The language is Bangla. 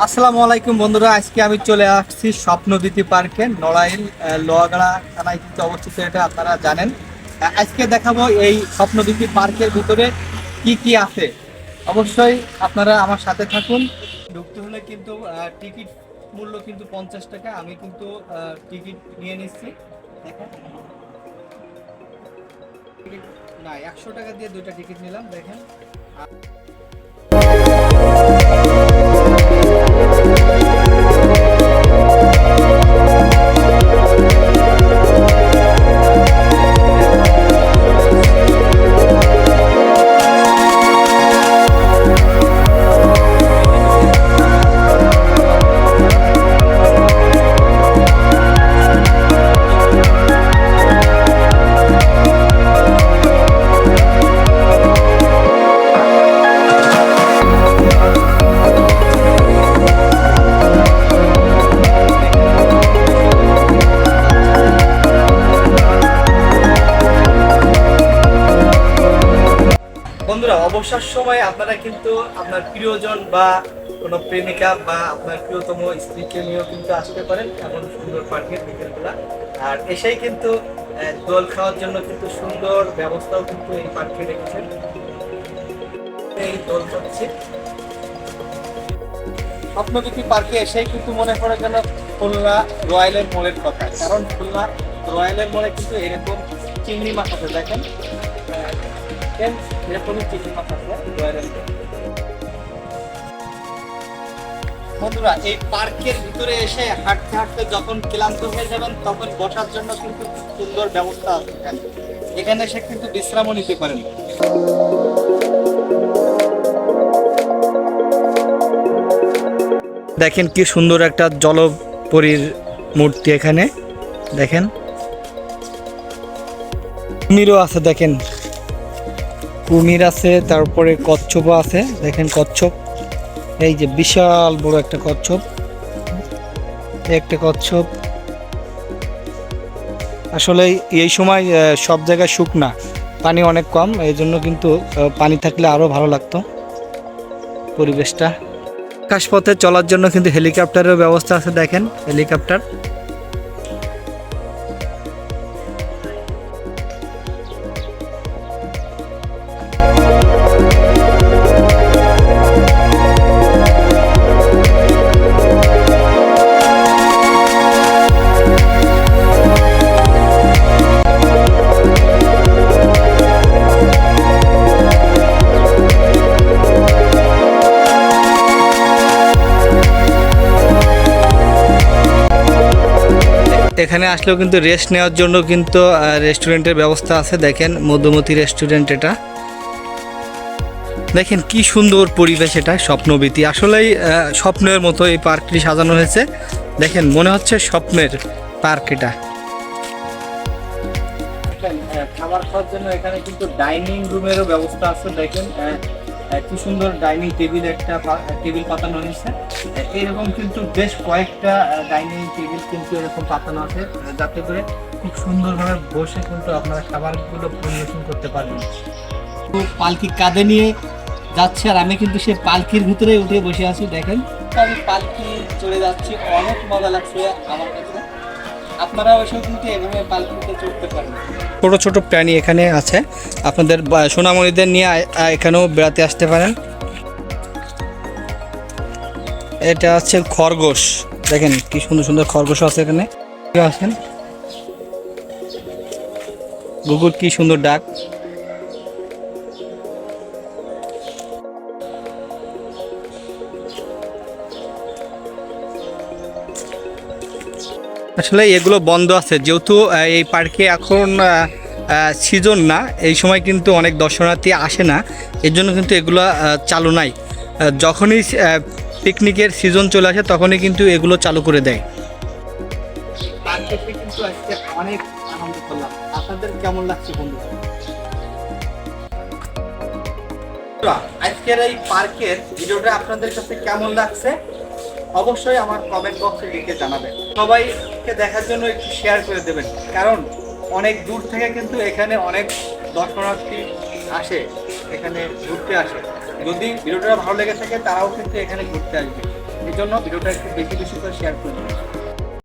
আসসালামু আলাইকুম বন্ধুরা, আজকে আমি চলে আসছি স্বপ্নবীতি পার্কে। নড়াইল লোহাগাড়া থানায় কিন্তু অবস্থিত, এটা আপনারা জানেন। আজকে দেখাবো এই স্বপ্নবীতি পার্কের ভিতরে কি কি আছে। অবশ্যই আপনারা আমার সাথে থাকুন। ঢুকতে হলে কিন্তু টিকিট মূল্য কিন্তু 50 টাকা। আমি কিন্তু টিকিট নিয়ে নিচ্ছি। দেখেন, টিকিট না 100 টাকা দিয়ে দুইটা টিকিট নিলাম। দেখেন, বন্ধুরা অবসর সময় আপনারা কিন্তু আপনার প্রিয়জন বা কোনো প্রেমিকা বা আপনার প্রিয়তম স্ত্রীকে নিয়েও কিন্তু আসতে পারেন এমন সুন্দর পার্কের বিকেলবেলা। আর এসেই কিন্তু দোল খাওয়ার জন্য কিন্তু সুন্দর ব্যবস্থাও কিন্তু এই পার্কে রেখেছেন। এই দোল চলছে। স্বপ্নবীতি পার্কে এসেই কিন্তু মনে পড়ে যেন খুলনা রয়্যালের মোড়ের কথা, কারণ খুলনা রয়্যালের মোড়ে কিন্তু এরকম চিংড়ি মাছ আছে। দেখেন, বন্ধুরা এই পার্কের ভিতরে এসে হাঁটতে হাঁটতে যখন ক্লান্ত হয়ে যাবেন তখন বসার জন্য কিন্তু সুন্দর ব্যবস্থা আছে। এখানে এসে কিন্তু বিশ্রামও নিতে পারেন। দেখেন কি সুন্দর একটা জলপরীর মূর্তি এখানে। দেখেন, কুমিরও আছে। দেখেন, কুমির আছে, তারপরে কচ্ছপও আছে। দেখেন কচ্ছপ, এই যে বিশাল বড় একটা কচ্ছপ। একটা কচ্ছপ আসলে এই সময় সব জায়গায় শুকনা, পানি অনেক কম, এই জন্য কিন্তু পানি থাকলে আরো ভালো লাগতো পরিবেশটা। আকাশপথে চলার জন্য কিন্তু হেলিকপ্টারের ব্যবস্থা আছে। দেখেন হেলিকপ্টার। এখানে আসলেও কিন্তু রেস্ট নেওয়ার জন্য কিন্তু রেস্টুরেন্টের ব্যবস্থা আছে। দেখেন মধুমতি রেস্টুরেন্ট এটা। দেখেন কি সুন্দর পরিবেশ, এটা স্বপ্নবীতি। আসলেই স্বপ্নের মতো এই পার্কটি সাজানো হয়েছে। দেখেন মনে হচ্ছে স্বপ্নের পার্ক এটা। খাবার খাওয়ার জন্য এখানে কিন্তু ডাইনিং রুমেরও ব্যবস্থা আছে। দেখেন কি সুন্দর ডাইনিং টেবিল, একটা টেবিল পাতানো হয়েছে। এরকম কিন্তু বেশ কয়েকটা ডাইনিং টেবিল কিন্তু এরকম পাতানো আছে, যাতে করে খুব সুন্দরভাবে বসে কিন্তু আপনারা খাবারগুলো পরিবেশন করতে পারবেন। তো পালকি কাঁধে নিয়ে যাচ্ছে, আর আমি কিন্তু সেই পালকির ভিতরে উঠে বসে আছি। দেখেন আমি পালকি চলে যাচ্ছি, অনেক মজা লাগছে আমার কাছে। আপনারা ওইসব কিন্তু এভাবে পালকিতে চড়তে পারেন। ছোট ছোট প্রাণী এখানে আছে, আপনাদের সোনামণিদের নিয়ে এখানেও বেড়াতে আসতে পারেন। এটা হচ্ছে খরগোশ। দেখেন কি সুন্দর সুন্দর খরগোশ আছে এখানে। আছেন গুগুর কি সুন্দর ডাক। আসলে এগুলো বন্ধ আছে, যেহেতু এই পার্কে এখন সিজন না, এই সময় কিন্তু অনেক দর্শনার্থী আসে না, এর জন্য কিন্তু এগুলো চালু নাই। যখনই পিকনিকের সিজন চলে আসে তখনই কিন্তু এগুলো চালু করে দেয়। কিন্তু আজকে অনেক আনন্দ করলাম। আপনাদের কেমন লাগছে বন্ধুরা? আজকের এই পার্কের ভিডিওটা আপনাদের কাছে কেমন লাগছে অবশ্যই আমার কমেন্ট বক্সে লিখে জানাবেন। সবাইকে দেখার জন্য একটু শেয়ার করে দেবেন, কারণ অনেক দূর থেকে কিন্তু এখানে অনেক দর্শনার্থী আসে, এখানে ঘুরতে আসে। যদি ভিডিওটা ভালো লেগে থাকে তারাও কিন্তু এখানে ঘুরতে আসবে। এই জন্য ভিডিওটা একটু বেশি বেশি করে শেয়ার করবেন।